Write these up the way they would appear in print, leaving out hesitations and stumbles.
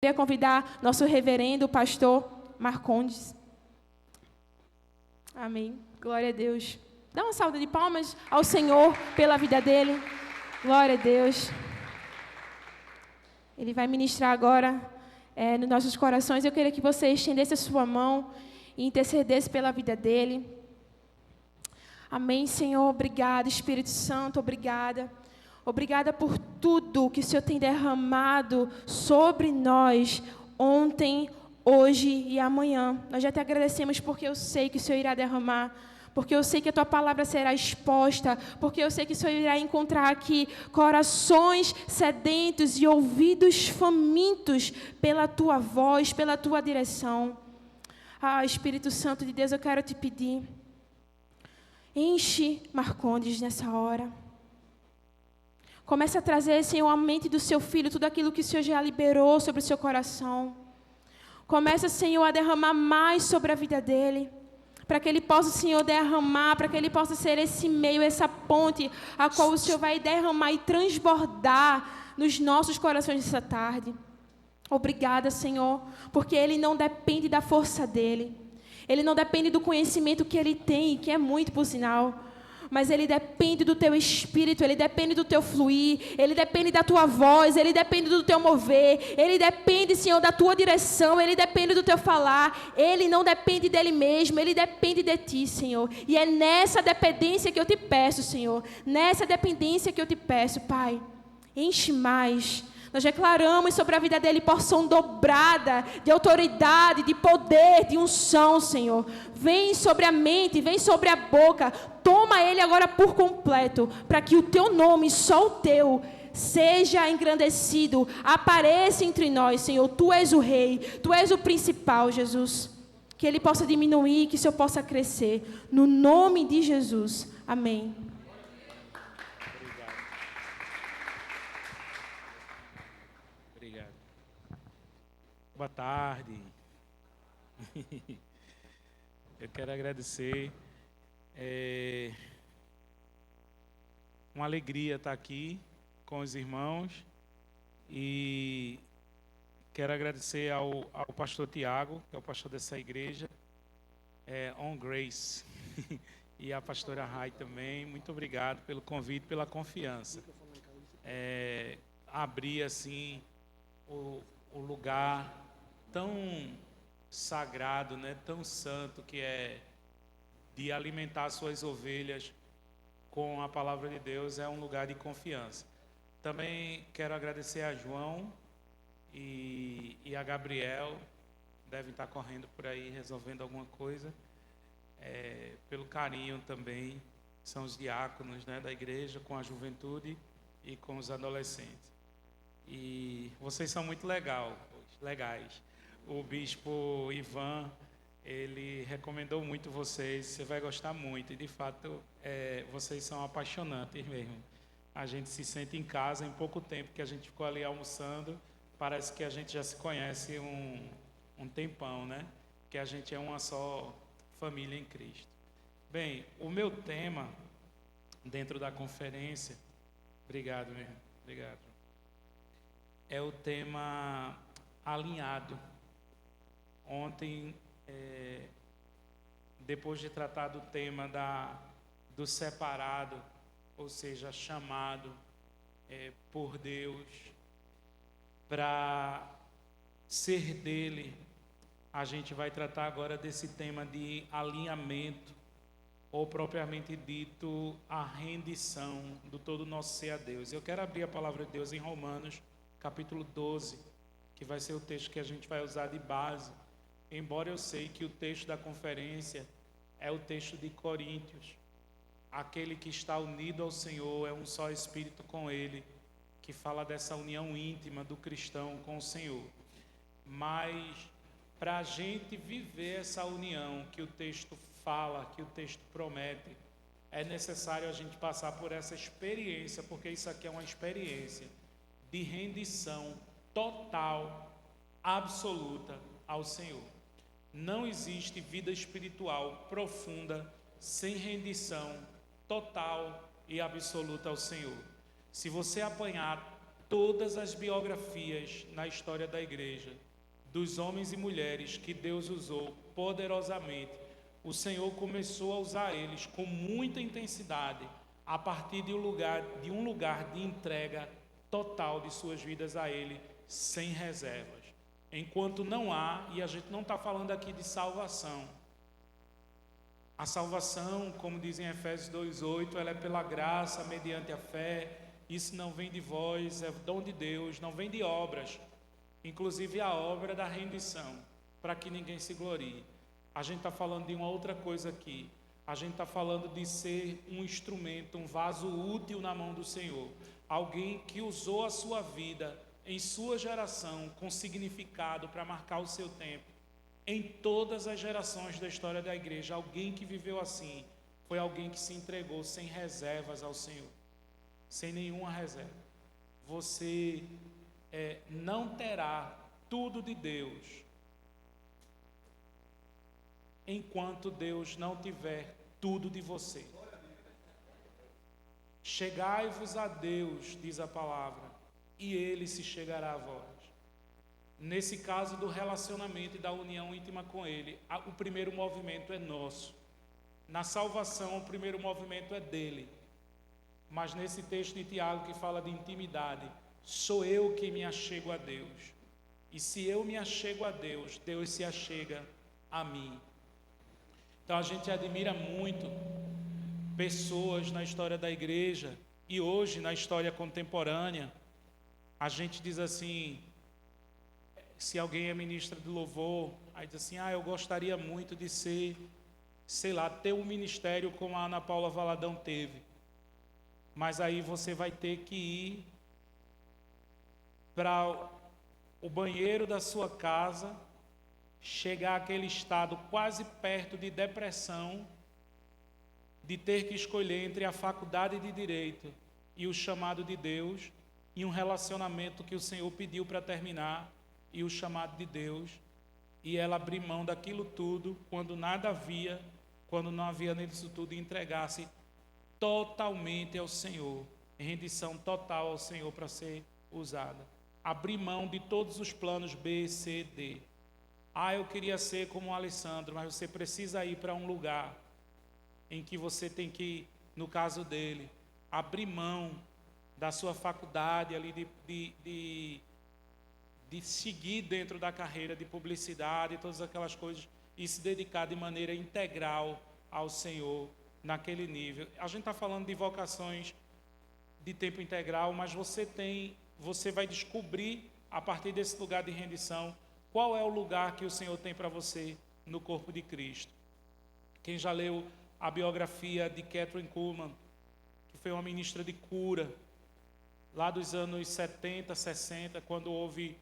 Queria convidar nosso reverendo, o pastor Marcondes. Amém. Glória a Deus. Dá uma salva de palmas ao Senhor pela vida dele. Glória a Deus. Ele vai ministrar agora nos nossos corações. Eu queria que você estendesse a sua mão e intercedesse pela vida dele. Amém, Senhor. Obrigada, Espírito Santo. Obrigada. Obrigada por tudo que o Senhor tem derramado sobre nós ontem, hoje e amanhã. Nós já te agradecemos porque eu sei que o Senhor irá derramar, porque eu sei que a Tua palavra será exposta, porque eu sei que o Senhor irá encontrar aqui corações sedentos e ouvidos famintos pela Tua voz, pela Tua direção. Ah, Espírito Santo de Deus, eu quero te pedir, enche Marcondes nessa hora. Comece a trazer, Senhor, a mente do seu filho, tudo aquilo que o Senhor já liberou sobre o seu coração. Comece, Senhor, a derramar mais sobre a vida dele, para que ele possa, Senhor, derramar, para que ele possa ser esse meio, essa ponte, a qual o Senhor vai derramar e transbordar nos nossos corações nessa tarde. Obrigada, Senhor, porque ele não depende da força dele, ele não depende do conhecimento que ele tem, que é muito, por sinal, mas ele depende do teu espírito, ele depende do teu fluir, ele depende da tua voz, ele depende do teu mover, ele depende, Senhor, da tua direção, ele depende do teu falar, ele não depende dele mesmo, ele depende de ti, Senhor. E é nessa dependência que eu te peço, Senhor, nessa dependência que eu te peço, Pai, enche mais. Nós declaramos sobre a vida dele porção dobrada de autoridade, de poder, de unção, Senhor. Vem sobre a mente, vem sobre a boca. Toma ele agora por completo, para que o teu nome, só o teu, seja engrandecido. Apareça entre nós, Senhor. Tu és o rei, tu és o principal, Jesus. Que ele possa diminuir, que o Senhor possa crescer. No nome de Jesus. Amém. Boa tarde. Eu quero agradecer. Uma alegria estar aqui com os irmãos. E quero agradecer ao pastor Tiago, que é o pastor dessa igreja, On Grace, e a pastora Rai também. Muito obrigado pelo convite, pela confiança. Abrir assim o lugar tão sagrado, né, tão santo, que é de alimentar suas ovelhas com a palavra de Deus, é um lugar de confiança. Também quero agradecer a João e a Gabriel, devem estar correndo por aí resolvendo alguma coisa, pelo carinho também, são os diáconos, né, da igreja, com a juventude e com os adolescentes. E vocês são muito legais. O bispo Ivan, ele recomendou muito vocês, você vai gostar muito. E, de fato, vocês são apaixonantes mesmo. A gente se sente em casa em pouco tempo que a gente ficou ali almoçando. Parece que a gente já se conhece um tempão, né? Que a gente é uma só família em Cristo. Bem, o meu tema dentro da conferência... Obrigado mesmo, obrigado. É o tema alinhado. Ontem, depois de tratar do tema do separado, ou seja, chamado por Deus para ser dele, a gente vai tratar agora desse tema de alinhamento, ou propriamente dito, a rendição do todo nosso ser a Deus. Eu quero abrir a palavra de Deus em Romanos, capítulo 12, que vai ser o texto que a gente vai usar de base, embora eu sei que o texto da conferência é o texto de Coríntios. Aquele que está unido ao Senhor é um só espírito com Ele, que fala dessa união íntima do cristão com o Senhor. Mas, para a gente viver essa união que o texto fala, que o texto promete, é necessário a gente passar por essa experiência, porque isso aqui é uma experiência de rendição total, absoluta ao Senhor. Não existe vida espiritual profunda sem rendição total e absoluta ao Senhor. Se você apanhar todas as biografias na história da igreja, dos homens e mulheres que Deus usou poderosamente, o Senhor começou a usar eles com muita intensidade, a partir de um lugar de entrega total de suas vidas a Ele, sem reservas. Enquanto não há, e a gente não está falando aqui de salvação. A salvação, como diz em Efésios 2,8, ela é pela graça, mediante a fé. Isso não vem de vós, é dom de Deus, não vem de obras. Inclusive a obra da rendição, para que ninguém se glorie. A gente está falando de uma outra coisa aqui. A gente está falando de ser um instrumento, um vaso útil na mão do Senhor. Alguém que usou a sua vida em sua geração com significado para marcar o seu tempo. Em todas as gerações da história da igreja, alguém que viveu assim foi alguém que se entregou sem reservas ao Senhor. Sem nenhuma reserva. Você não terá tudo de Deus enquanto Deus não tiver tudo de você. Chegai-vos a Deus, diz a palavra, e Ele se chegará a vós. Nesse caso do relacionamento e da união íntima com Ele, o primeiro movimento é nosso. Na salvação, o primeiro movimento é dele. Mas nesse texto de Tiago que fala de intimidade, sou eu que me achego a Deus. E se eu me achego a Deus, Deus se achega a mim. Então a gente admira muito pessoas na história da igreja e hoje na história contemporânea. A gente diz assim, se alguém é ministra de louvor, aí diz assim, eu gostaria muito de ser, ter um ministério como a Ana Paula Valadão teve. Mas aí você vai ter que ir para o banheiro da sua casa, chegar àquele estado quase perto de depressão, de ter que escolher entre a faculdade de Direito e o chamado de Deus, e um relacionamento que o Senhor pediu para terminar, e o chamado de Deus, e ela abrir mão daquilo tudo, quando nada havia, quando não havia nisso tudo, e entregasse totalmente ao Senhor, em rendição total ao Senhor para ser usada. Abrir mão de todos os planos B, C, D. Eu queria ser como o Alessandro, mas você precisa ir para um lugar em que você tem que, no caso dele, abrir mão da sua faculdade ali de seguir dentro da carreira de publicidade e todas aquelas coisas e se dedicar de maneira integral ao Senhor naquele nível. A gente está falando de vocações de tempo integral, mas você vai descobrir a partir desse lugar de rendição qual é o lugar que o Senhor tem para você no corpo de Cristo. Quem já leu a biografia de Kathryn Kuhlman, que foi uma ministra de cura, lá dos anos 70, 60, quando houve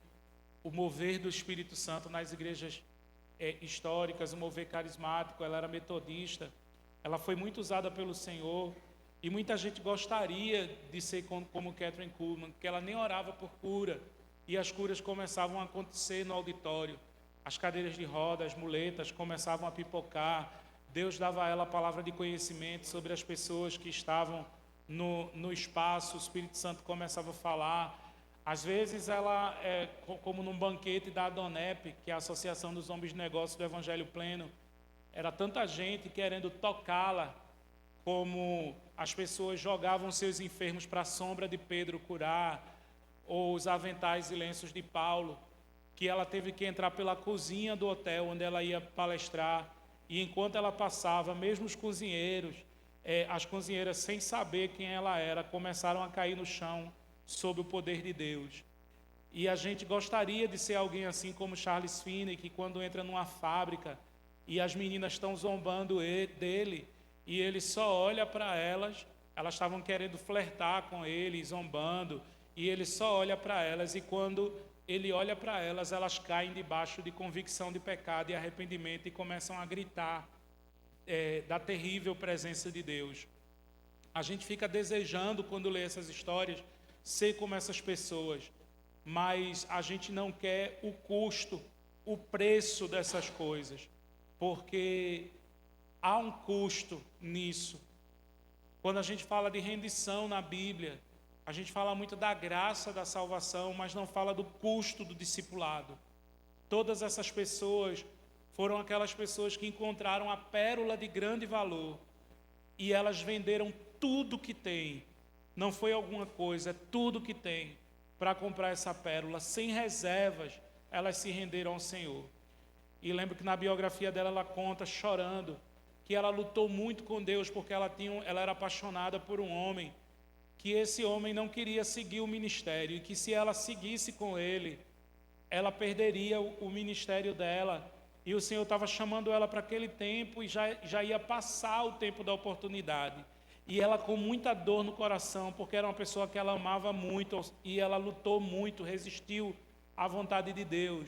o mover do Espírito Santo nas igrejas históricas, o mover carismático, ela era metodista, ela foi muito usada pelo Senhor, e muita gente gostaria de ser como Kathryn Kuhlman, porque ela nem orava por cura, e as curas começavam a acontecer no auditório, as cadeiras de roda, as muletas começavam a pipocar, Deus dava a ela a palavra de conhecimento sobre as pessoas que estavam no espaço, o Espírito Santo começava a falar. Às vezes ela, como num banquete da Adonep, que é a Associação dos Homens de Negócios do Evangelho Pleno, era tanta gente querendo tocá-la, como as pessoas jogavam seus enfermos para a sombra de Pedro curar, ou os aventais e lenços de Paulo, que ela teve que entrar pela cozinha do hotel onde ela ia palestrar, e enquanto ela passava, mesmo os cozinheiros, as cozinheiras, sem saber quem ela era, começaram a cair no chão sob o poder de Deus. E a gente gostaria de ser alguém assim como Charles Finney, que quando entra numa fábrica e as meninas estão zombando dele, e ele só olha para elas, elas estavam querendo flertar com ele, zombando, e ele só olha para elas, e quando ele olha para elas, elas caem debaixo de convicção de pecado e arrependimento e começam a gritar da terrível presença de Deus. A gente fica desejando, quando lê essas histórias, ser como essas pessoas, mas a gente não quer o custo, o preço dessas coisas, porque há um custo nisso. Quando a gente fala de rendição na Bíblia, A gente fala muito da graça da salvação, mas não fala do custo do discipulado. Todas essas pessoas foram aquelas pessoas que encontraram a pérola de grande valor e elas venderam tudo que têm. Não foi alguma coisa, é tudo que tem para comprar essa pérola. Sem reservas, elas se renderam ao Senhor. E lembro que na biografia dela, ela conta, chorando, que ela lutou muito com Deus, porque ela era apaixonada por um homem, que esse homem não queria seguir o ministério, e que se ela seguisse com ele, ela perderia o ministério dela. E o Senhor estava chamando ela para aquele tempo, e já ia passar o tempo da oportunidade. E ela com muita dor no coração, porque era uma pessoa que ela amava muito, e ela lutou muito, resistiu à vontade de Deus.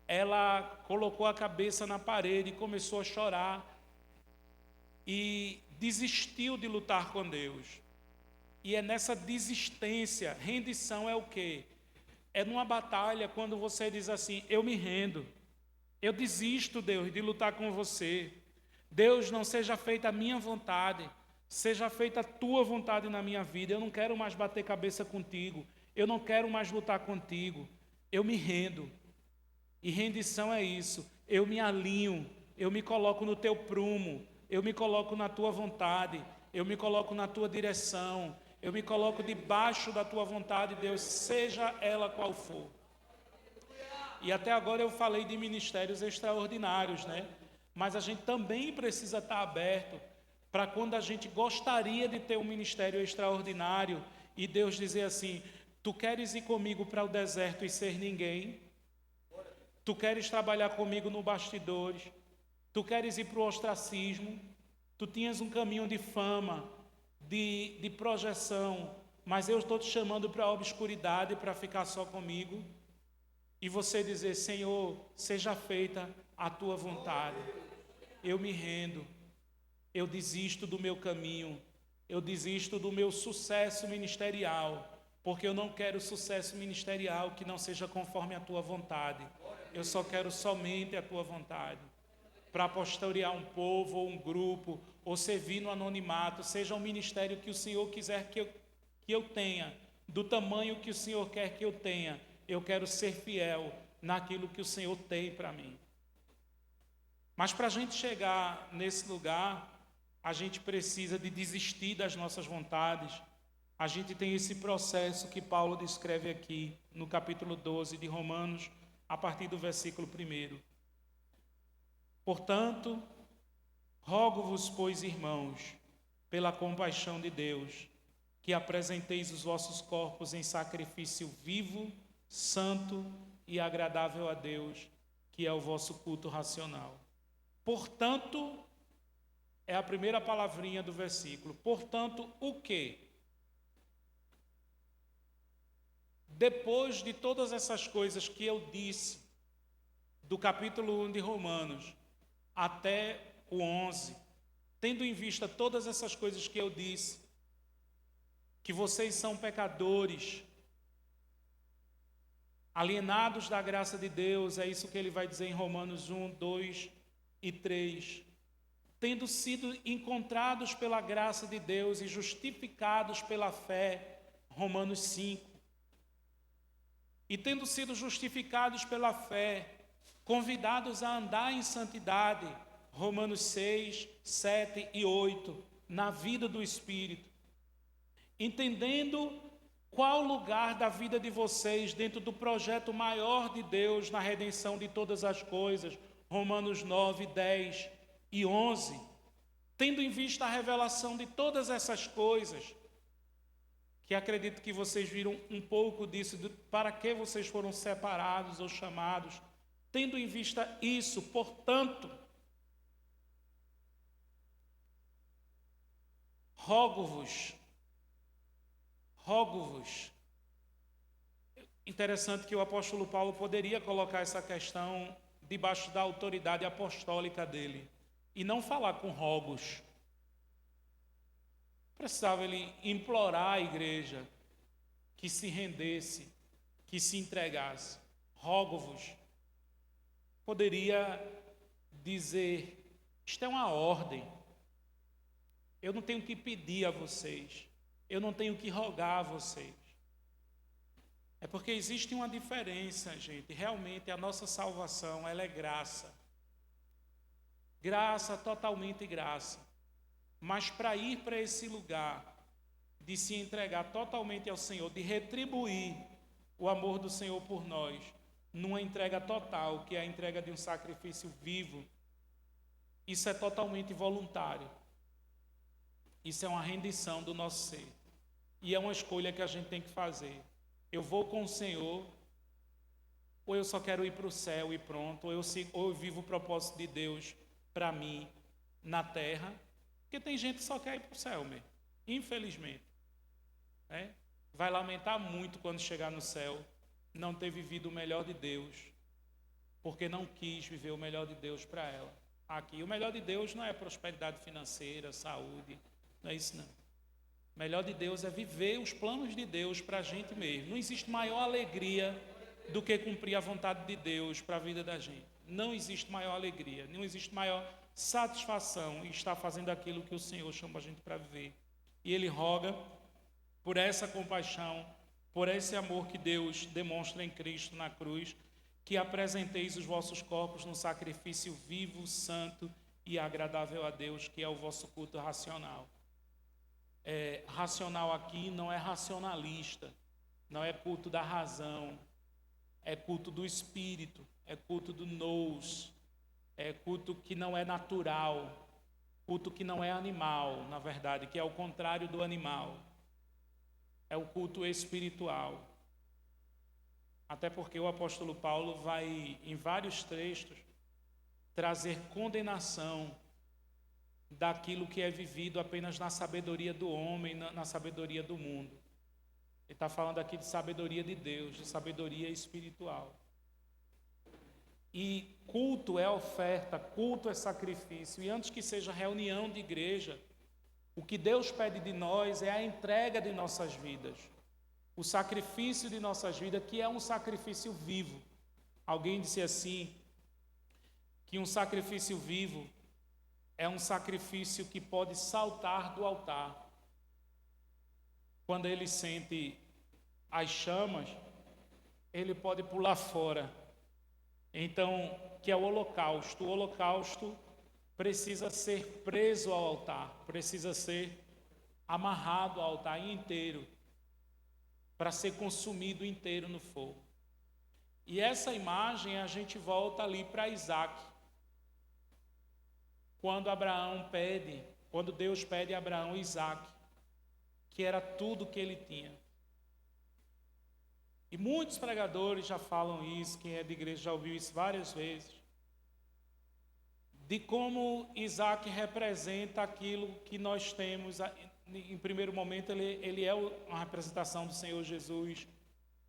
Ela colocou a cabeça na parede e começou a chorar, e desistiu de lutar com Deus. E é nessa desistência, rendição é o quê? É numa batalha quando você diz assim, eu me rendo, eu desisto, Deus, de lutar com você. Deus, não seja feita a minha vontade, seja feita a tua vontade na minha vida. Eu não quero mais bater cabeça contigo, eu não quero mais lutar contigo, eu me rendo. E rendição é isso, eu me alinho, eu me coloco no teu prumo, eu me coloco na tua vontade, eu me coloco na tua direção, eu me coloco debaixo da tua vontade, Deus, seja ela qual for. E até agora eu falei de ministérios extraordinários, né? Mas a gente também precisa estar aberto para quando a gente gostaria de ter um ministério extraordinário e Deus dizer assim, tu queres ir comigo para o deserto e ser ninguém? Tu queres trabalhar comigo no bastidores? Tu queres ir para o ostracismo? Tu tinhas um caminho de fama, de projeção, mas eu estou te chamando para a obscuridade para ficar só comigo. E você dizer, Senhor, seja feita a tua vontade. Eu me rendo, eu desisto do meu caminho, eu desisto do meu sucesso ministerial, porque eu não quero sucesso ministerial que não seja conforme a tua vontade. Eu só quero somente a tua vontade, para pastorear um povo ou um grupo, ou servir no anonimato, seja um ministério que o Senhor quiser que eu tenha, do tamanho que o Senhor quer que eu tenha. Eu quero ser fiel naquilo que o Senhor tem para mim. Mas para a gente chegar nesse lugar, a gente precisa de desistir das nossas vontades. A gente tem esse processo que Paulo descreve aqui no capítulo 12 de Romanos, a partir do versículo 1. Portanto, rogo-vos, pois, irmãos, pela compaixão de Deus, que apresenteis os vossos corpos em sacrifício vivo, santo e agradável a Deus, que é o vosso culto racional. Portanto, é a primeira palavrinha do versículo. Portanto, o quê? Depois de todas essas coisas que eu disse, do capítulo 1 de Romanos até o 11, tendo em vista todas essas coisas que eu disse, que vocês são pecadores, alienados da graça de Deus, é isso que ele vai dizer em Romanos 1, 2 e 3. Tendo sido encontrados pela graça de Deus e justificados pela fé, Romanos 5. E tendo sido justificados pela fé, convidados a andar em santidade, Romanos 6, 7 e 8, na vida do Espírito. Entendendo qual lugar da vida de vocês dentro do projeto maior de Deus na redenção de todas as coisas, Romanos 9, 10 e 11, tendo em vista a revelação de todas essas coisas, que acredito que vocês viram um pouco disso, para que vocês foram separados ou chamados, tendo em vista isso, portanto, rogo-vos. Interessante que o apóstolo Paulo poderia colocar essa questão debaixo da autoridade apostólica dele e não falar com rogos. Precisava ele implorar à igreja que se rendesse, que se entregasse. Rogo-vos. Poderia dizer, isto é uma ordem. Eu não tenho que pedir a vocês. eu não tenho que rogar a vocês. É porque existe uma diferença, gente. Realmente a nossa salvação, ela é graça. Graça, totalmente graça. Mas para ir para esse lugar de se entregar totalmente ao Senhor, de retribuir o amor do Senhor por nós, numa entrega total, que é a entrega de um sacrifício vivo, isso é totalmente voluntário. Isso é uma rendição do nosso ser. E é uma escolha que a gente tem que fazer. Eu vou com o Senhor, ou eu só quero ir para o céu e pronto, ou eu vivo o propósito de Deus para mim na terra, porque tem gente que só quer ir para o céu mesmo, infelizmente. Vai lamentar muito quando chegar no céu, não ter vivido o melhor de Deus, porque não quis viver o melhor de Deus para ela. Aqui, o melhor de Deus não é prosperidade financeira, saúde, não é isso não. O melhor de Deus é viver os planos de Deus para a gente mesmo. Não existe maior alegria do que cumprir a vontade de Deus para a vida da gente. Não existe maior alegria, não existe maior satisfação em estar fazendo aquilo que o Senhor chama a gente para viver. E Ele roga por essa compaixão, por esse amor que Deus demonstra em Cristo na cruz, que apresenteis os vossos corpos num sacrifício vivo, santo e agradável a Deus, que é o vosso culto racional. Racional aqui não é racionalista, não é culto da razão, é culto do espírito, é culto do nous, é culto que não é natural, culto que não é animal, na verdade, que é o contrário do animal. É o culto espiritual. Até porque o apóstolo Paulo vai, em vários textos, trazer condenação daquilo que é vivido apenas na sabedoria do homem, na sabedoria do mundo. Ele está falando aqui de sabedoria de Deus, de sabedoria espiritual. E culto é oferta, culto é sacrifício. E antes que seja reunião de igreja, o que Deus pede de nós é a entrega de nossas vidas. O sacrifício de nossas vidas, que é um sacrifício vivo. Alguém disse assim, que um sacrifício vivo é um sacrifício que pode saltar do altar. Quando ele sente as chamas, ele pode pular fora. Então, que é o holocausto. O holocausto precisa ser preso ao altar, precisa ser amarrado ao altar inteiro, para ser consumido inteiro no fogo. E essa imagem a gente volta ali para Isaac. Quando Deus pede a Abraão Isaac, que era tudo que ele tinha. E muitos pregadores já falam isso, quem é de igreja já ouviu isso várias vezes, de como Isaac representa aquilo que nós temos. Em primeiro momento, ele é uma representação do Senhor Jesus,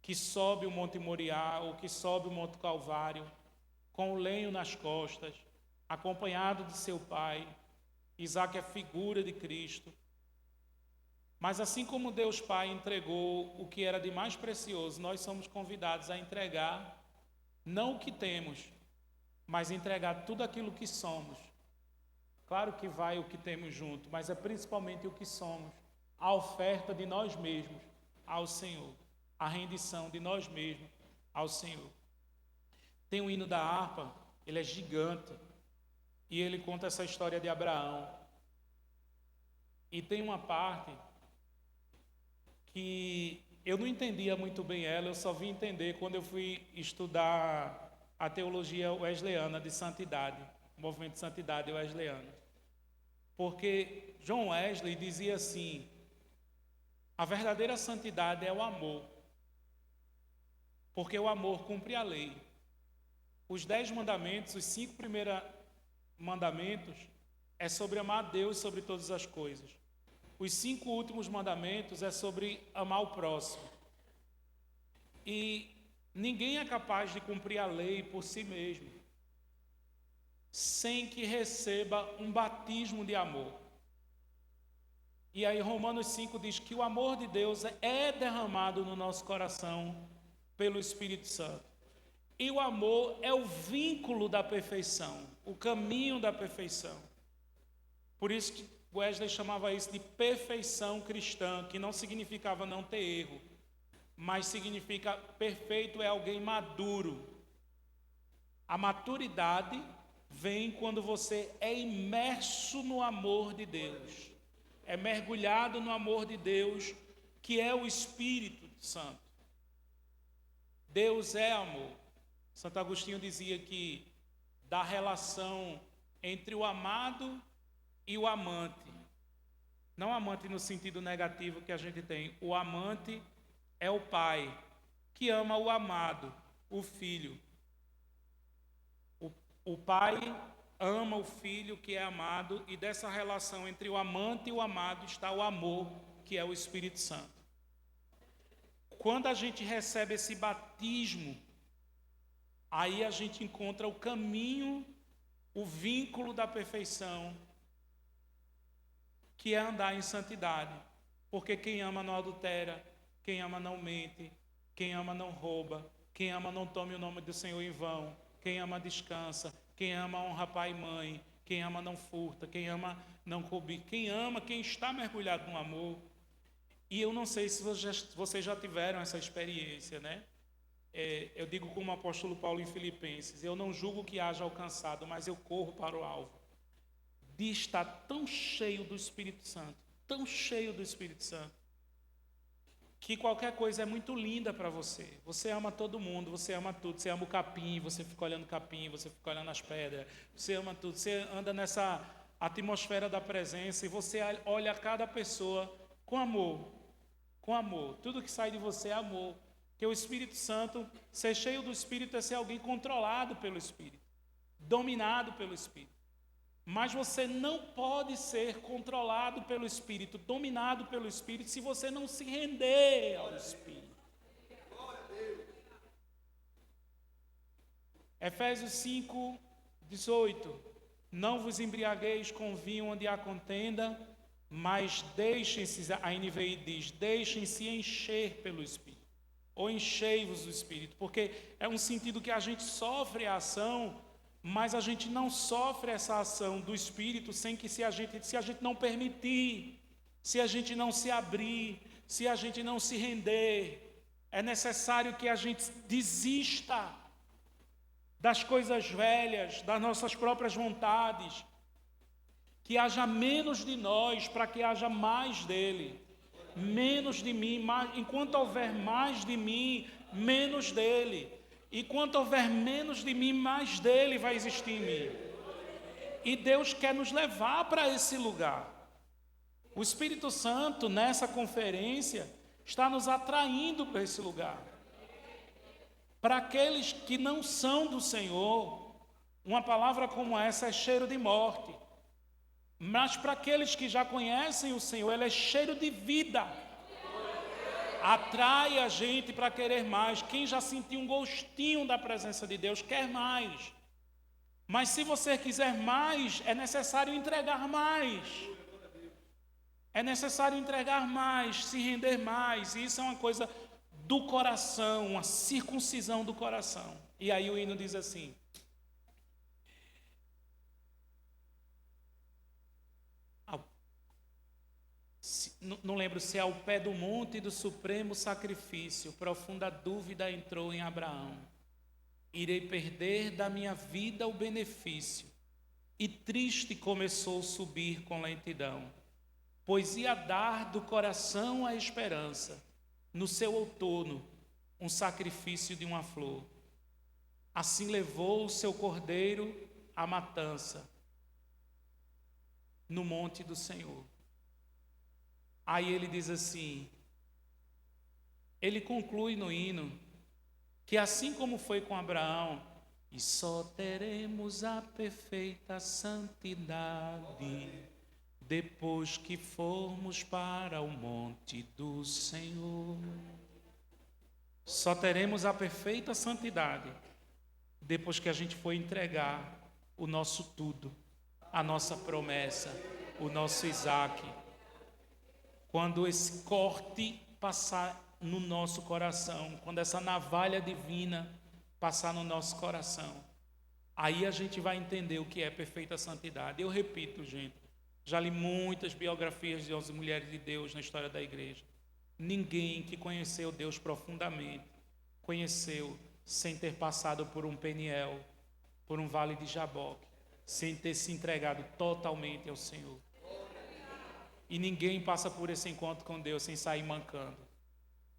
que sobe o Monte Moriá, ou que sobe o Monte Calvário, com o lenho nas costas, acompanhado de seu pai. Isaac é figura de Cristo. Mas assim como Deus Pai entregou o que era de mais precioso, nós somos convidados a entregar não o que temos, mas entregar tudo aquilo que somos. Claro que vai o que temos junto, mas é principalmente o que somos, a oferta de nós mesmos ao Senhor, a rendição de nós mesmos ao Senhor. Tem o hino da harpa, ele é gigante, e ele conta essa história de Abraão. E tem uma parte que eu não entendia muito bem ela, eu só vim entender quando eu fui estudar a teologia wesleyana de santidade, o movimento de santidade wesleyana. Porque John Wesley dizia assim, a verdadeira santidade é o amor, porque o amor cumpre a lei. Os 10 mandamentos, os 5 primeiros mandamentos, é sobre amar a Deus sobre todas as coisas. Os 5 últimos mandamentos é sobre amar o próximo. E ninguém é capaz de cumprir a lei por si mesmo, sem que receba um batismo de amor. E aí Romanos 5 diz que o amor de Deus é derramado no nosso coração pelo Espírito Santo. E o amor é o vínculo da perfeição, o caminho da perfeição. Por isso que Wesley chamava isso de perfeição cristã, que não significava não ter erro, mas significa perfeito é alguém maduro. A maturidade vem quando você é imerso no amor de Deus, é mergulhado no amor de Deus, que é o Espírito Santo. Deus é amor. Santo Agostinho dizia que da relação entre o amado e o amante, não amante no sentido negativo que a gente tem, o amante é o pai que ama o amado, o filho. O pai ama o filho que é amado, e dessa relação entre o amante e o amado está o amor, que é o Espírito Santo. Quando a gente recebe esse batismo, aí a gente encontra o caminho, o vínculo da perfeição, que é andar em santidade. Porque quem ama não adultera, quem ama não mente, quem ama não rouba, quem ama não tome o nome do Senhor em vão, quem ama descansa, quem ama honra pai e mãe, quem ama não furta, quem ama não cobiça, quem ama, quem está mergulhado no amor. E eu não sei se vocês já tiveram essa experiência, né? Eu digo como o apóstolo Paulo em Filipenses, eu não julgo que haja alcançado, mas eu corro para o alvo, de estar tão cheio do Espírito Santo, tão cheio do Espírito Santo, que qualquer coisa é muito linda para você. Você ama todo mundo, você ama tudo, você ama o capim, você fica olhando o capim, você fica olhando as pedras, você ama tudo, você anda nessa atmosfera da presença e você olha cada pessoa com amor, com amor. Tudo que sai de você é amor. Porque o Espírito Santo, ser cheio do Espírito é ser alguém controlado pelo Espírito, dominado pelo Espírito. Mas você não pode ser controlado pelo Espírito, dominado pelo Espírito, se você não se render ao Espírito. Efésios 5, 18. Não vos embriagueis com vinho onde há contenda, mas deixem-se, a NVI diz, deixem-se encher pelo Espírito. Ou enchei-vos do Espírito, porque é um sentido que a gente sofre a ação, mas a gente não sofre essa ação do Espírito sem que se a gente não permitir, se a gente não se abrir, se a gente não se render. É necessário que a gente desista das coisas velhas, das nossas próprias vontades, que haja menos de nós para que haja mais dele. Menos de mim, mais, enquanto houver mais de mim, menos dele. E quanto houver menos de mim, mais dele vai existir em mim. E Deus quer nos levar para esse lugar. O Espírito Santo, nessa conferência, está nos atraindo para esse lugar. Para aqueles que não são do Senhor, uma palavra como essa é cheiro de morte. Mas para aqueles que já conhecem o Senhor, ela é cheiro de vida. Atrai a gente para querer mais. Quem já sentiu um gostinho da presença de Deus, quer mais. Mas se você quiser mais, é necessário entregar mais. É necessário entregar mais, se render mais. E isso é uma coisa do coração, uma circuncisão do coração. E aí o hino diz assim: não lembro se é ao pé do monte do supremo sacrifício, profunda dúvida entrou em Abraão. Irei perder da minha vida o benefício, e triste começou a subir com lentidão, pois ia dar do coração a esperança, no seu outono, um sacrifício de uma flor. Assim levou o seu cordeiro à matança, no monte do Senhor. Aí ele diz assim, ele conclui no hino, que assim como foi com Abraão, e só teremos a perfeita santidade depois que formos para o monte do Senhor. Só teremos a perfeita santidade depois que a gente for entregar o nosso tudo, a nossa promessa, o nosso Isaac. Quando esse corte passar no nosso coração, quando essa navalha divina passar no nosso coração, aí a gente vai entender o que é perfeita santidade. Eu repito, gente, Já li muitas biografias de 11 mulheres de Deus na história da igreja. Ninguém que conheceu Deus profundamente conheceu sem ter passado por um Peniel, por um vale de Jaboque, sem ter se entregado totalmente ao Senhor. E ninguém passa por esse encontro com Deus sem sair mancando,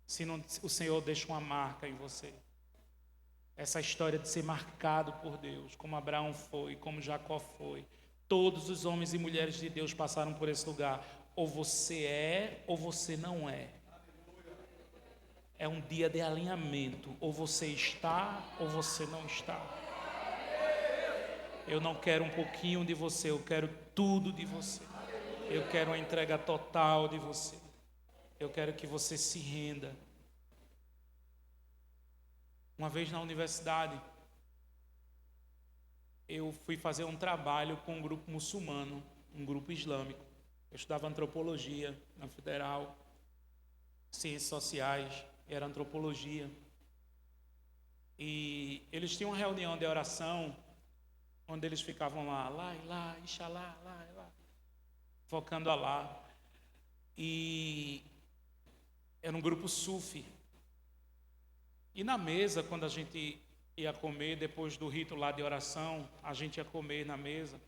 se não, o Senhor deixa uma marca em você. Essa história de ser marcado por Deus, como Abraão foi, como Jacó foi. Todos os homens e mulheres de Deus passaram por esse lugar. Ou você é, ou você não é. É um dia de alinhamento. Ou você está, ou você não está. Eu não quero um pouquinho de você, eu quero tudo de você. Eu quero uma entrega total de você. Eu quero que você se renda. Uma vez na universidade, eu fui fazer um trabalho com um grupo muçulmano, um grupo islâmico. Eu estudava antropologia na Federal, ciências sociais, era antropologia. E eles tinham uma reunião de oração, onde eles ficavam lá, Ixalá, lá, focando Alá. E era um grupo sufi. E na mesa, quando a gente ia comer, depois do rito lá de oração, a gente ia comer na mesa.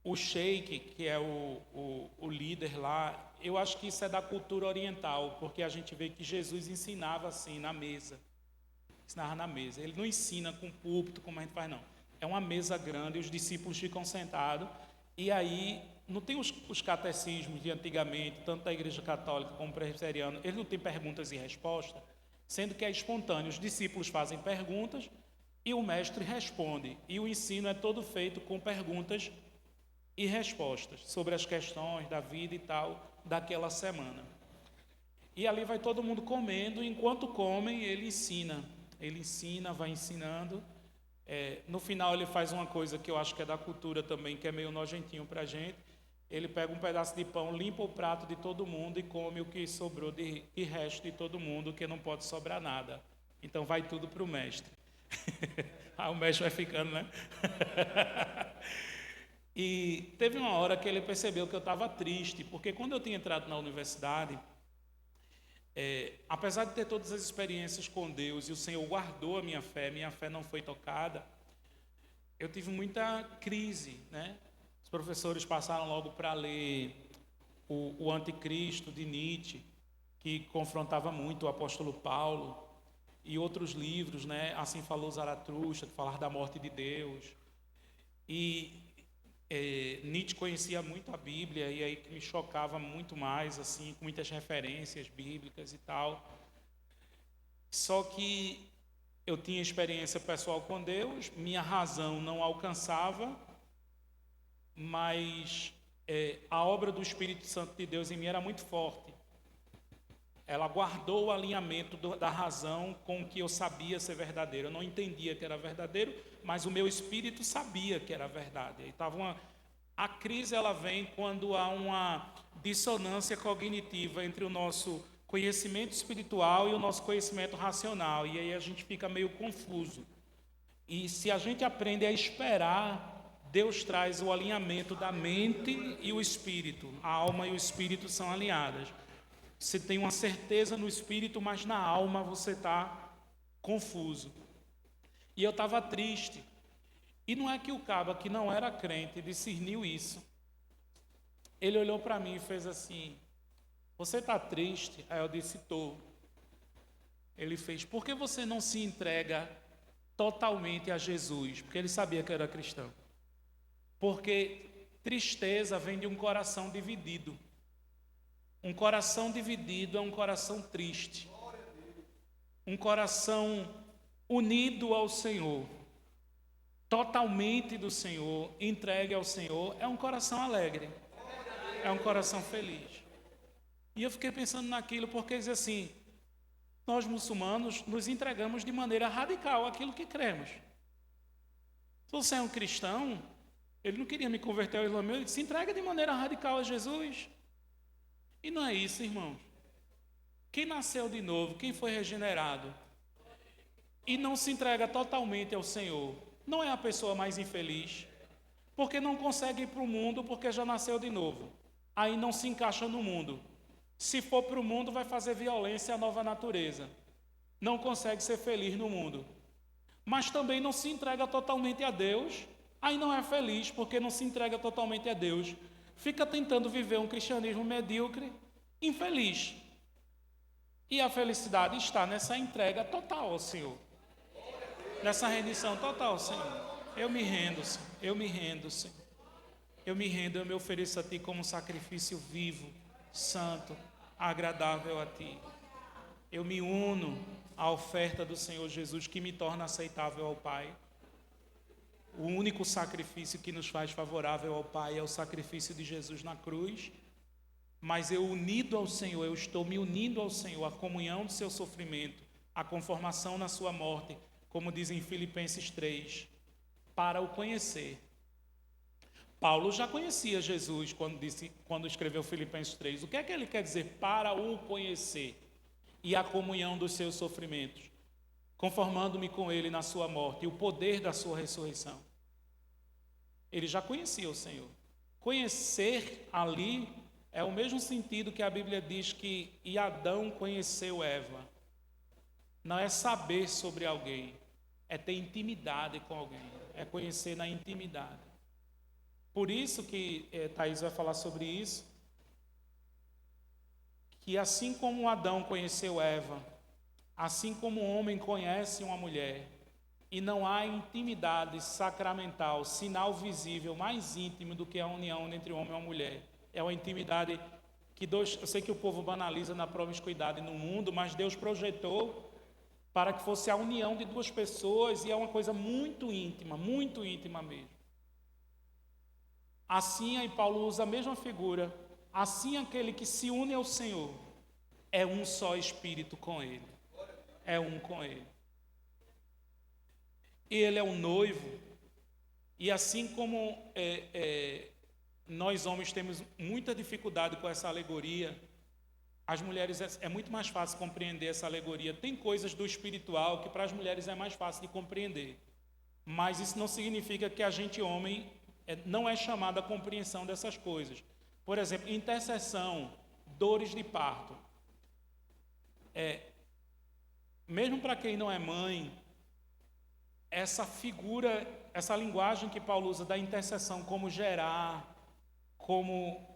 O sheik, que é o líder lá, eu acho que isso é da cultura oriental, porque a gente vê que Jesus ensinava assim, na mesa. Ensinava na mesa. Ele não ensina com púlpito, como a gente faz, não. É uma mesa grande, os discípulos ficam sentados, e aí, não tem os catecismos de antigamente, tanto da Igreja Católica como presbiteriana, eles não têm perguntas e respostas, sendo que é espontâneo. Os discípulos fazem perguntas e o mestre responde. E o ensino é todo feito com perguntas e respostas sobre as questões da vida e tal daquela semana. E ali vai todo mundo comendo, e enquanto comem, ele ensina. Ele ensina, vai ensinando. No final ele faz uma coisa que eu acho que é da cultura também, que é meio nojentinho para a gente. Ele pega um pedaço de pão, limpa o prato de todo mundo e come o que sobrou de resto de todo mundo, que não pode sobrar nada. Então vai tudo para o mestre. Aí o mestre vai ficando, né? E teve uma hora que ele percebeu que eu estava triste, porque quando eu tinha entrado na universidade, apesar de ter todas as experiências com Deus, e o Senhor guardou a minha fé não foi tocada, eu tive muita crise, né? Os professores passaram logo para ler o Anticristo de Nietzsche, que confrontava muito o apóstolo Paulo, e outros livros, né? Assim Falou Zaratustra, que falava da morte de Deus. E Nietzsche conhecia muito a Bíblia, e aí que me chocava muito mais, assim, com muitas referências bíblicas e tal. Só que eu tinha experiência pessoal com Deus, minha razão não alcançava, mas a obra do Espírito Santo de Deus em mim era muito forte. Ela guardou o alinhamento da razão com o que eu sabia ser verdadeiro. Eu não entendia que era verdadeiro, mas o meu espírito sabia que era verdade. E a crise ela vem quando há uma dissonância cognitiva entre o nosso conhecimento espiritual e o nosso conhecimento racional. E aí a gente fica meio confuso. E se a gente aprende a esperar, Deus traz o alinhamento da mente e o espírito. A alma e o espírito são alinhadas. Você tem uma certeza no espírito, mas na alma você está confuso. E eu estava triste. E não é que o caba, que não era crente, discerniu isso. Ele olhou para mim e fez assim: você está triste? Aí eu disse: estou. Ele fez: por que você não se entrega totalmente a Jesus? Porque ele sabia que eu era cristão. Porque tristeza vem de um coração dividido. Um coração dividido é um coração triste. Um coração unido ao Senhor, totalmente do Senhor, entregue ao Senhor, é um coração alegre, é um coração feliz. E eu fiquei pensando naquilo, porque diz assim: nós muçulmanos nos entregamos de maneira radical àquilo que cremos. Se você é um cristão, ele não queria me converter ao islamismo, ele se entrega de maneira radical a Jesus. E não é isso, irmãos. Quem nasceu de novo, quem foi regenerado e não se entrega totalmente ao Senhor, não é a pessoa mais infeliz, porque não consegue ir para o mundo, porque já nasceu de novo. Aí não se encaixa no mundo. Se for para o mundo, vai fazer violência à nova natureza. Não consegue ser feliz no mundo. Mas também não se entrega totalmente a Deus, aí não é feliz, porque não se entrega totalmente a Deus. Fica tentando viver um cristianismo medíocre, infeliz. E a felicidade está nessa entrega total ao Senhor. Nessa rendição total, Senhor. Eu me rendo, Senhor. Eu me rendo, Senhor. Eu me rendo, eu me ofereço a Ti como um sacrifício vivo, santo, agradável a Ti. Eu me uno à oferta do Senhor Jesus, que me torna aceitável ao Pai. O único sacrifício que nos faz favorável ao Pai é o sacrifício de Jesus na cruz. Mas eu unido ao Senhor, eu estou me unindo ao Senhor, a comunhão do seu sofrimento, a conformação na sua morte, como diz em Filipenses 3, para o conhecer. Paulo já conhecia Jesus quando escreveu Filipenses 3. O que é que ele quer dizer para o conhecer? E a comunhão dos seus sofrimentos, conformando-me com ele na sua morte e o poder da sua ressurreição. Ele já conhecia o Senhor. Conhecer ali é o mesmo sentido que a Bíblia diz que e Adão conheceu Eva. Não é saber sobre alguém, é ter intimidade com alguém, é conhecer na intimidade. Por isso que Thaís vai falar sobre isso, que assim como Adão conheceu Eva, assim como o homem conhece uma mulher, e não há intimidade sacramental, sinal visível mais íntimo do que a união entre o homem e a mulher. É uma intimidade que eu sei que o povo banaliza na promiscuidade no mundo, mas Deus projetou para que fosse a união de duas pessoas, e é uma coisa muito íntima mesmo. Assim, aí Paulo usa a mesma figura. Assim, aquele que se une ao Senhor é um só espírito com Ele. É um com Ele. Ele é o noivo. E assim como nós homens temos muita dificuldade com essa alegoria, as mulheres é muito mais fácil compreender essa alegoria. Tem coisas do espiritual que para as mulheres é mais fácil de compreender. Mas isso não significa que a gente, homem, não é chamado à compreensão dessas coisas. Por exemplo, intercessão, dores de parto. Mesmo para quem não é mãe, essa figura, essa linguagem que Paulo usa da intercessão, como gerar, como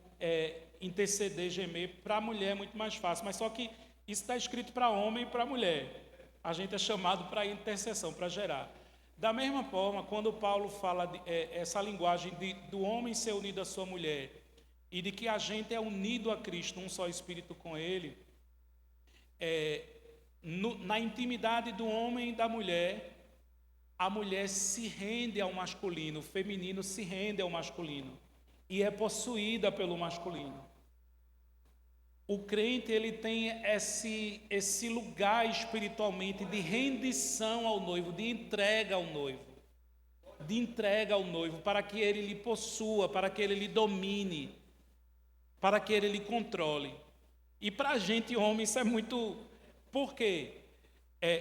interceder, gemer, para a mulher é muito mais fácil. Mas só que isso está escrito para homem e para mulher. A gente é chamado para intercessão, para gerar. Da mesma forma, quando Paulo fala essa linguagem do homem ser unido à sua mulher, e de que a gente é unido a Cristo, um só Espírito com Ele, na intimidade do homem e da mulher, a mulher se rende ao masculino, o feminino se rende ao masculino, e é possuída pelo masculino. O crente, ele tem esse lugar espiritualmente de rendição ao noivo, de entrega ao noivo, para que ele lhe possua, para que ele lhe domine, para que ele lhe controle. E para a gente, homem, isso é muito... Por quê?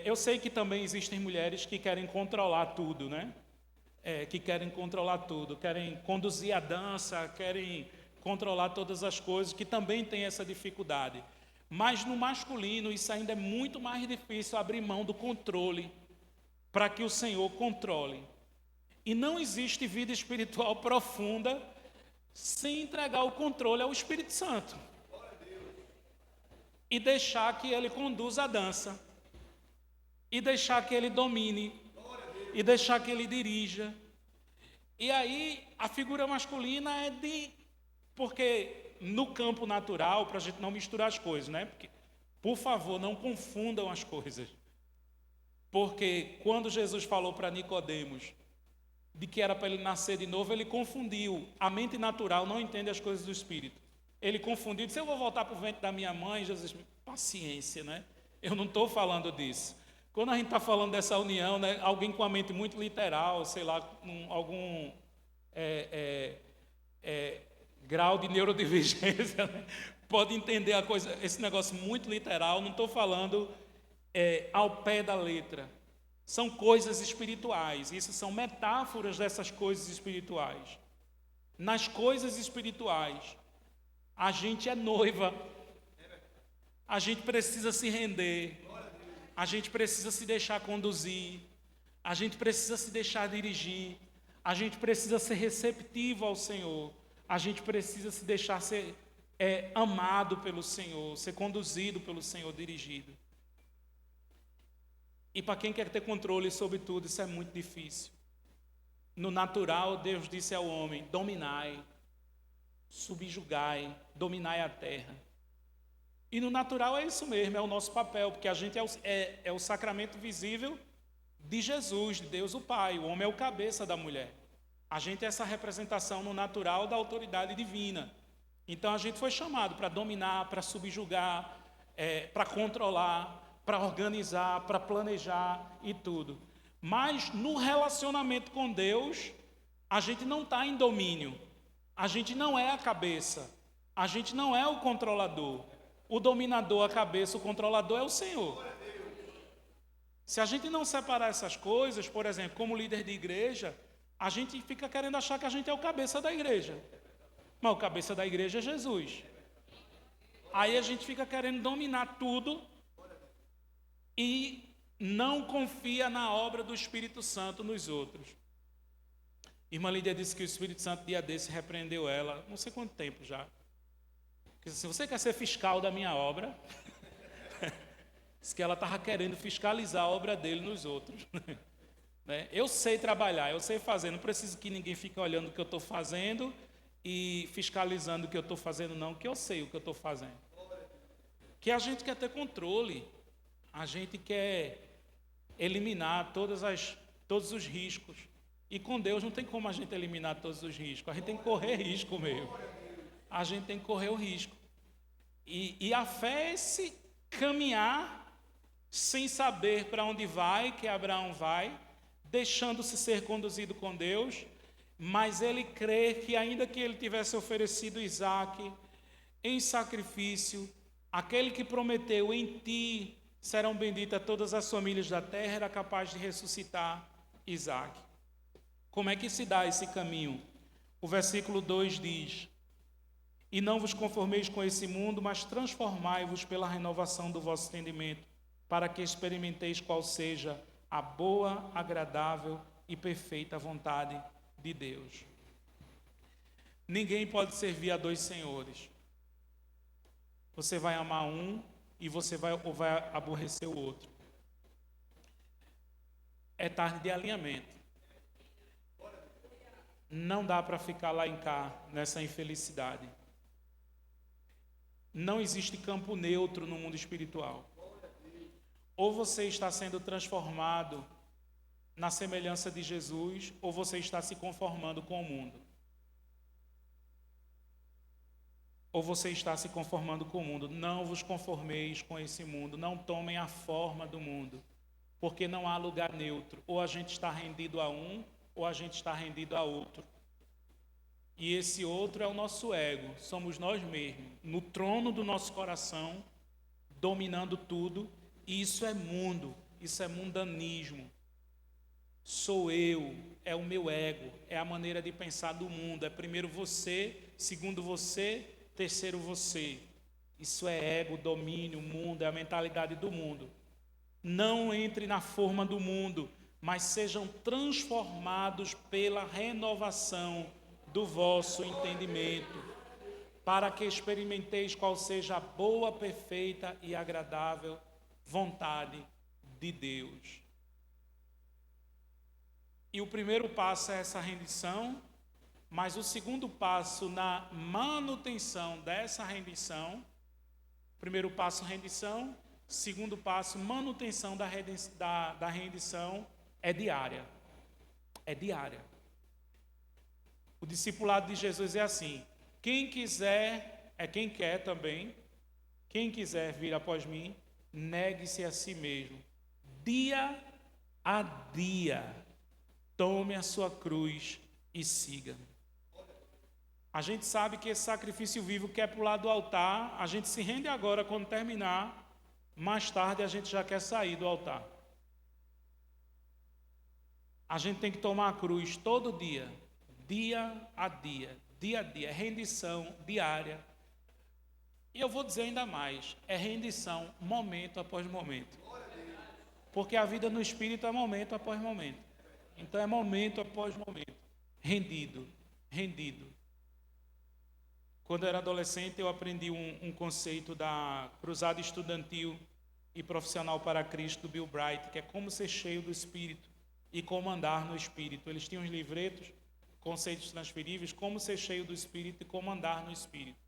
Eu sei que também existem mulheres que querem controlar tudo, né? Que querem controlar tudo, querem conduzir a dança, querem controlar todas as coisas, que também tem essa dificuldade. Mas no masculino, isso ainda é muito mais difícil, abrir mão do controle, para que o Senhor controle. E não existe vida espiritual profunda sem entregar o controle ao Espírito Santo e deixar que Ele conduza a dança, e deixar que Ele domine, e deixar que Ele dirija. E aí a figura masculina porque no campo natural, para a gente não misturar as coisas, né? Porque, por favor, não confundam as coisas. Porque quando Jesus falou para Nicodemos de que era para ele nascer de novo, ele confundiu. A mente natural não entende as coisas do Espírito. Ele confundiu, disse: eu vou voltar para o ventre da minha mãe. Jesus, paciência, né? Eu não estou falando disso. Quando a gente está falando dessa união, né, alguém com a mente muito literal, sei lá, algum grau de neurodivergência, né, pode entender esse negócio muito literal. Não estou falando ao pé da letra. São coisas espirituais. Isso são metáforas dessas coisas espirituais. nas coisas espirituais, a gente é noiva, a gente precisa se render, a gente precisa se deixar conduzir, a gente precisa se deixar dirigir, a gente precisa ser receptivo ao Senhor, a gente precisa se deixar ser amado pelo Senhor, ser conduzido pelo Senhor, dirigido. E para quem quer ter controle sobre tudo, isso é muito difícil. No natural, Deus disse ao homem: dominai, subjugai, dominai a terra. E no natural é isso mesmo, é o nosso papel, porque a gente é o sacramento visível de Jesus, de Deus o Pai. O homem é o cabeça da mulher. A gente é essa representação no natural da autoridade divina. Então a gente foi chamado para dominar, para subjugar, para controlar, para organizar, para planejar e tudo. Mas no relacionamento com Deus, a gente não está em domínio. A gente não é a cabeça. A gente não é o controlador. O dominador, a cabeça, o controlador é o Senhor. Se a gente não separar essas coisas, por exemplo, como líder de igreja, a gente fica querendo achar que a gente é o cabeça da igreja. Mas o cabeça da igreja é Jesus. Aí a gente fica querendo dominar tudo e não confia na obra do Espírito Santo nos outros. Irmã Lídia disse que o Espírito Santo, dia desse, repreendeu ela, não sei quanto tempo já. Se você quer ser fiscal da minha obra, disse que ela estava querendo fiscalizar a obra dele nos outros. Eu sei trabalhar, eu sei fazer, não preciso que ninguém fique olhando o que eu estou fazendo e fiscalizando o que eu estou fazendo, não, que eu sei o que eu estou fazendo. Que a gente quer ter controle, a gente quer eliminar todos os riscos. E com Deus não tem como a gente eliminar todos os riscos, a gente tem que correr risco mesmo. A gente tem que correr o risco. E a fé é esse caminhar sem saber para onde vai, que Abraão vai, deixando-se ser conduzido com Deus, mas ele crê que ainda que ele tivesse oferecido Isaque em sacrifício, aquele que prometeu: em ti serão benditas todas as famílias da terra, era capaz de ressuscitar Isaque. Como é que se dá esse caminho? O versículo 2 diz: e não vos conformeis com esse mundo, mas transformai-vos pela renovação do vosso entendimento, para que experimenteis qual seja a boa, agradável e perfeita vontade de Deus. Ninguém pode servir a dois senhores. Você vai amar um e você vai aborrecer o outro. É tarde de alinhamento. Não dá para ficar lá em cá, nessa infelicidade. Não existe campo neutro no mundo espiritual. Ou você está sendo transformado na semelhança de Jesus, ou você está se conformando com o mundo. Ou você está se conformando com o mundo. Não vos conformeis com esse mundo, não tomem a forma do mundo, porque não há lugar neutro. Ou a gente está rendido a um, ou a gente está rendido a outro. E esse outro é o nosso ego, somos nós mesmos, no trono do nosso coração, dominando tudo. E isso é mundo, isso é mundanismo. Sou eu, é o meu ego, é a maneira de pensar do mundo. É primeiro você, segundo você, terceiro você. Isso é ego, domínio, mundo, é a mentalidade do mundo. Não entre na forma do mundo, mas sejam transformados pela renovação do vosso entendimento, para que experimenteis qual seja a boa, perfeita e agradável vontade de Deus. E o primeiro passo é essa rendição, mas o segundo passo na manutenção dessa rendição, primeiro passo, rendição, segundo passo, manutenção da rendição, é diária. É diária. O discipulado de Jesus é assim: quem quiser, quem quer também, quem quiser vir após mim, negue-se a si mesmo. Dia a dia, tome a sua cruz e siga-me. A gente sabe que esse sacrifício vivo quer pular do altar, a gente se rende agora, quando terminar, mais tarde a gente já quer sair do altar. A gente tem que tomar a cruz todo dia. Dia a dia, dia a dia, é rendição diária. E eu vou dizer ainda mais, é rendição momento após momento. Porque a vida no Espírito é momento após momento. Então é momento após momento. Rendido. Quando eu era adolescente, eu aprendi um conceito da Cruzada Estudantil e Profissional para Cristo, do Bill Bright, que é como ser cheio do Espírito e como andar no Espírito. Eles tinham uns livretos, conceitos transferíveis, como ser cheio do Espírito e como andar no Espírito.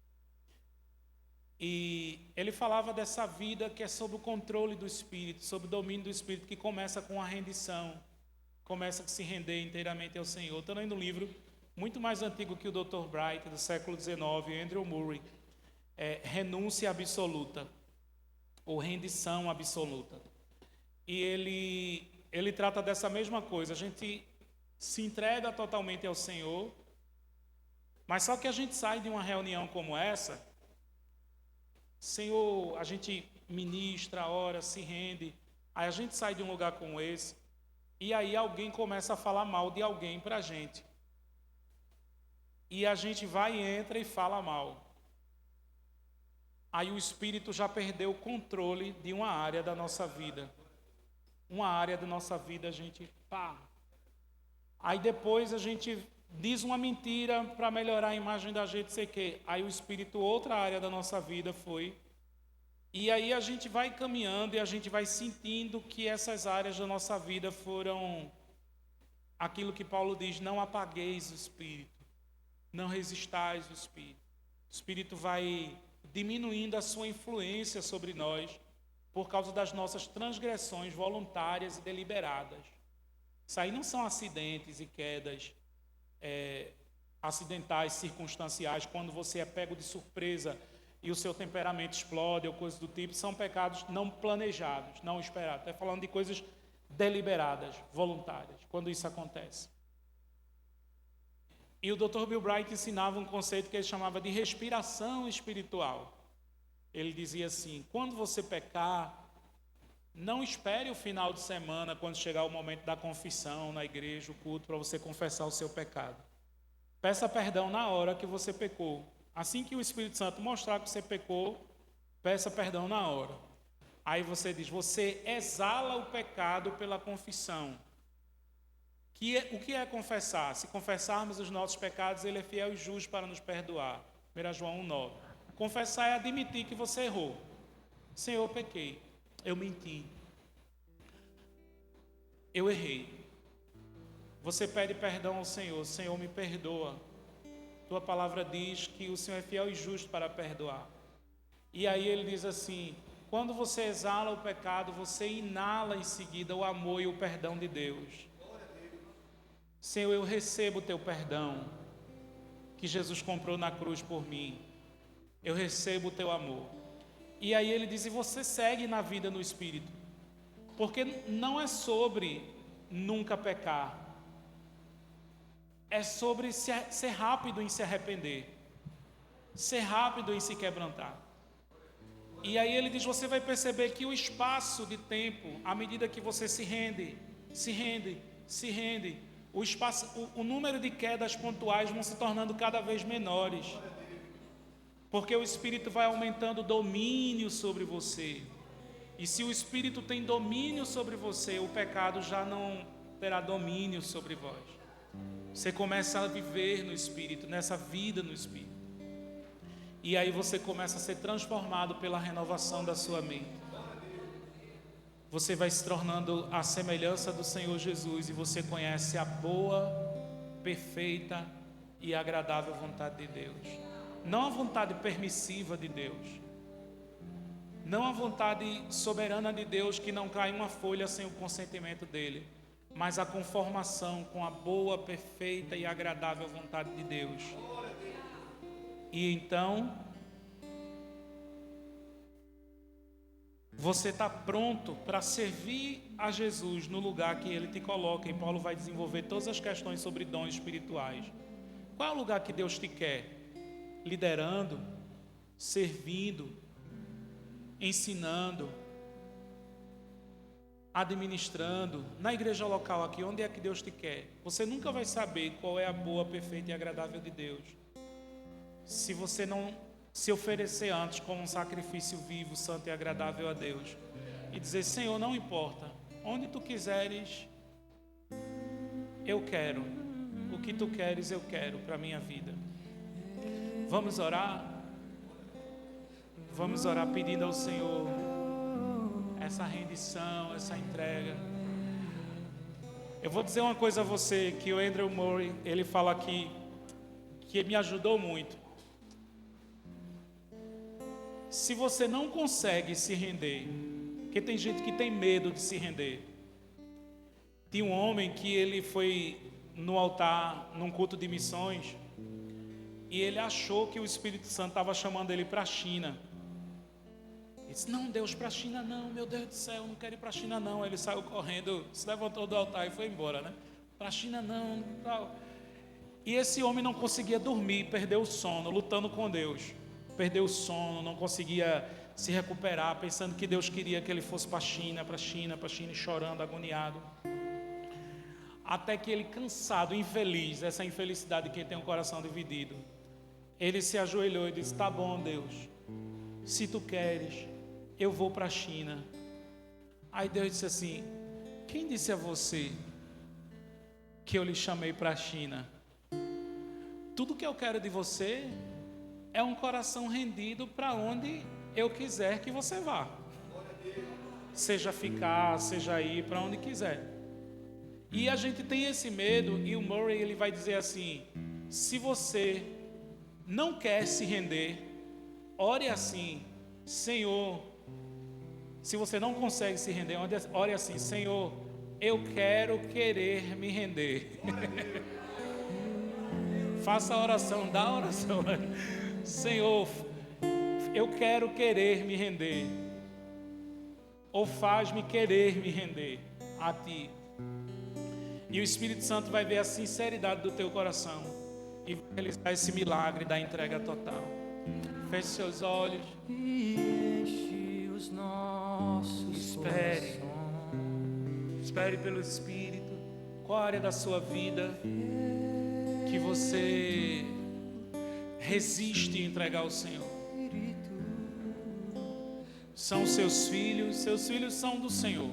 E ele falava dessa vida que é sob o controle do Espírito, sob o domínio do Espírito, que começa com a rendição, começa a se render inteiramente ao Senhor. Estou lendo um livro muito mais antigo que o Dr. Bright, do século XIX, Andrew Murray, Renúncia Absoluta, ou Rendição Absoluta. E ele trata dessa mesma coisa, a gente se entrega totalmente ao Senhor, mas só que a gente sai de uma reunião como essa, Senhor, a gente ministra, ora, se rende, aí a gente sai de um lugar como esse, e aí alguém começa a falar mal de alguém para a gente. E a gente vai e entra e fala mal. Aí o Espírito já perdeu o controle de uma área da nossa vida. Uma área da nossa vida a gente pá. Aí depois a gente diz uma mentira para melhorar a imagem da gente, sei que. Aí o Espírito, outra área da nossa vida foi. E aí a gente vai caminhando e a gente vai sentindo que essas áreas da nossa vida foram aquilo que Paulo diz, não apagueis o Espírito, não resistais o Espírito. O Espírito vai diminuindo a sua influência sobre nós por causa das nossas transgressões voluntárias e deliberadas. Isso aí não são acidentes e quedas acidentais, circunstanciais, quando você é pego de surpresa e o seu temperamento explode ou coisas do tipo, são pecados não planejados, não esperados. Estou falando de coisas deliberadas, voluntárias, quando isso acontece. E o Dr. Bill Bright ensinava um conceito que ele chamava de respiração espiritual. Ele dizia assim, quando você pecar, não espere o final de semana, quando chegar o momento da confissão na igreja, o culto, para você confessar o seu pecado. Peça perdão na hora que você pecou. Assim que o Espírito Santo mostrar que você pecou, peça perdão na hora. Aí você diz, você exala o pecado pela confissão. O que é confessar? Se confessarmos os nossos pecados, Ele é fiel e justo para nos perdoar. 1 João 1,9. Confessar é admitir que você errou. Senhor, eu pequei. Eu menti. Eu errei. Você pede perdão ao Senhor. Senhor, me perdoa. Tua palavra diz que o Senhor é fiel e justo para perdoar. E aí ele diz assim, quando você exala o pecado, você inala em seguida o amor e o perdão de Deus. Senhor, eu recebo o teu perdão que Jesus comprou na cruz por mim. Eu recebo o teu amor. E aí ele diz, e você segue na vida no Espírito. Porque não é sobre nunca pecar. É sobre ser rápido em se arrepender. Ser rápido em se quebrantar. E aí ele diz, você vai perceber que o espaço de tempo, à medida que você se rende, o número de quedas pontuais vão se tornando cada vez menores. Porque o Espírito vai aumentando o domínio sobre você. E se o Espírito tem domínio sobre você, o pecado já não terá domínio sobre vós. Você começa a viver no Espírito, nessa vida no Espírito. E aí você começa a ser transformado pela renovação da sua mente. Você vai se tornando a semelhança do Senhor Jesus e você conhece a boa, perfeita e agradável vontade de Deus. Não a vontade permissiva de Deus. Não a vontade soberana de Deus que não cai uma folha sem o consentimento dele, mas a conformação com a boa, perfeita e agradável vontade de Deus. E então você está pronto para servir a Jesus no lugar que Ele te coloca. E Paulo vai desenvolver todas as questões sobre dons espirituais. Qual é o lugar que Deus te quer? Liderando, servindo, ensinando, administrando. Na igreja local aqui, onde é que Deus te quer? Você nunca vai saber qual é a boa, perfeita e agradável de Deus, se você não se oferecer antes como um sacrifício vivo, santo e agradável a Deus, e dizer: Senhor, não importa, onde tu quiseres, eu quero, o que tu queres eu quero para a minha vida. Vamos orar? Vamos orar pedindo ao Senhor essa rendição, essa entrega. Eu vou dizer uma coisa a você, que o Andrew Murray, ele fala aqui, que me ajudou muito. Se você não consegue se render, porque tem gente que tem medo de se render. Tinha um homem que ele foi no altar, num culto de missões, e ele achou que o Espírito Santo estava chamando ele para a China. Ele disse: não, Deus, para a China não, meu Deus do céu, não quero ir para a China não. Ele saiu correndo, se levantou do altar e foi embora, né? Para a China não, tal. E esse homem não conseguia dormir, perdeu o sono, lutando com Deus. Perdeu o sono, não conseguia se recuperar, pensando que Deus queria que ele fosse para a China, e chorando, agoniado. Até que ele, cansado, infeliz, essa infelicidade de quem tem um coração dividido, ele se ajoelhou e disse: tá bom, Deus, se tu queres, eu vou para a China. Aí Deus disse assim: quem disse a você que eu lhe chamei para a China? Tudo que eu quero de você é um coração rendido para onde eu quiser que você vá. Seja ficar, seja ir, para onde quiser. E a gente tem esse medo, e o Murray ele vai dizer assim: se você não quer se render, ore assim: Senhor, se você não consegue se render, ore assim: Senhor, eu quero querer me render. Faça a oração, dá a oração. Senhor, eu quero querer me render, ou faz-me querer me render a Ti. E o Espírito Santo vai ver a sinceridade do teu coração e vai realizar esse milagre da entrega total. Feche seus olhos e enche os nossos Espere. corações. Espere pelo Espírito. Qual área da sua vida que você resiste em entregar ao Senhor? São seus filhos são do Senhor.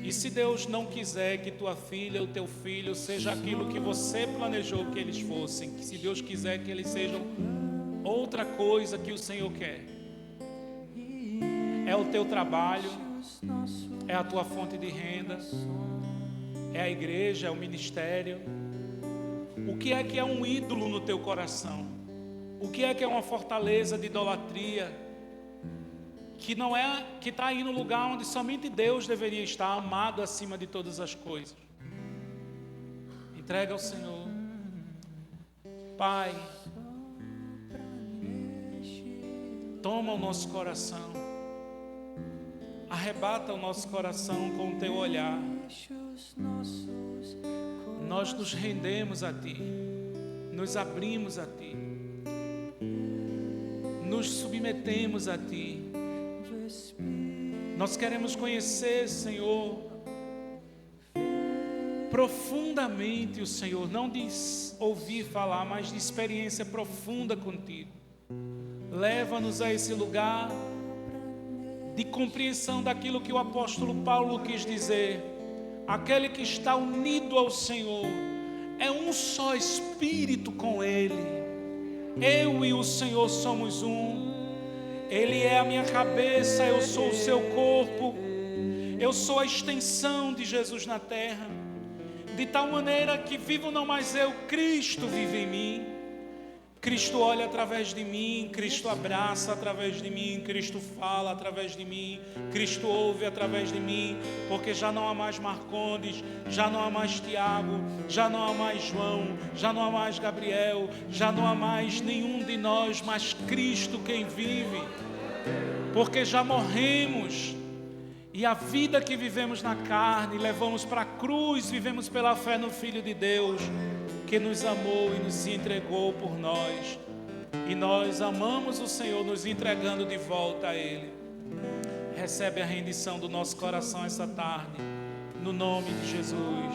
E se Deus não quiser que tua filha ou teu filho seja aquilo que você planejou que eles fossem, se Deus quiser que eles sejam outra coisa que o Senhor quer, é o teu trabalho, é a tua fonte de renda, é a igreja, é o ministério. O que é um ídolo no teu coração? O que é uma fortaleza de idolatria? Que não é, que está aí no lugar onde somente Deus deveria estar, amado acima de todas as coisas. Entrega ao Senhor. Pai, toma o nosso coração, arrebata o nosso coração com o teu olhar. Nós nos rendemos a Ti, nos abrimos a Ti, nos submetemos a Ti. Nós queremos conhecer, Senhor, profundamente o Senhor, não de ouvir falar, mas de experiência profunda contigo. Leva-nos a esse lugar de compreensão daquilo que o apóstolo Paulo quis dizer: aquele que está unido ao Senhor é um só espírito com Ele. Eu e o Senhor somos um. Ele é a minha cabeça, eu sou o seu corpo. Eu sou a extensão de Jesus na terra. De tal maneira que vivo não mais eu, Cristo vive em mim. Cristo olha através de mim, Cristo abraça através de mim, Cristo fala através de mim, Cristo ouve através de mim, porque já não há mais Marcondes, já não há mais Tiago, já não há mais João, já não há mais Gabriel, já não há mais nenhum de nós, mas Cristo quem vive, porque já morremos e a vida que vivemos na carne, levamos para a cruz, vivemos pela fé no Filho de Deus, que nos amou e nos entregou por nós. E nós amamos o Senhor, nos entregando de volta a Ele. Recebe a rendição do nosso coração essa tarde, no nome de Jesus.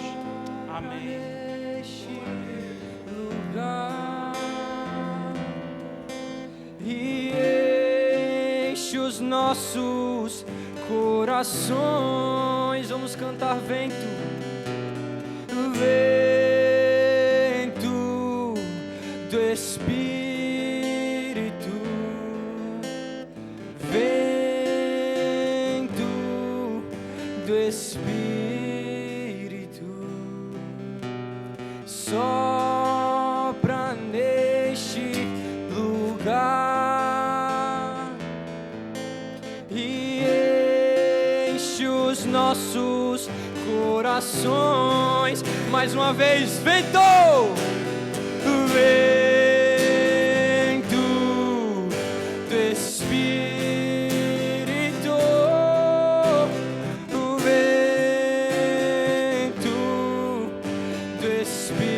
Amém. lugar e enche os nossos corações. Vamos cantar vento, vento do Espírito, vento do Espírito, sopra neste lugar e enche os nossos corações. Mais uma vez, vento, vento do Espírito, vento do Espírito,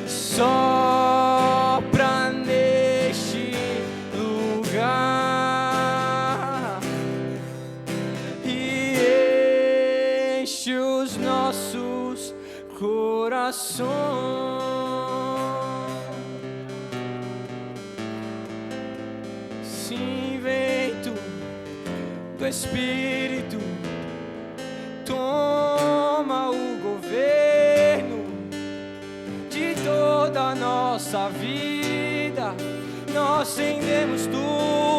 sopra neste lugar e enche os nossos corações. Sim, vento do Espírito, toma o governo de toda a nossa vida. Nós rendemos tudo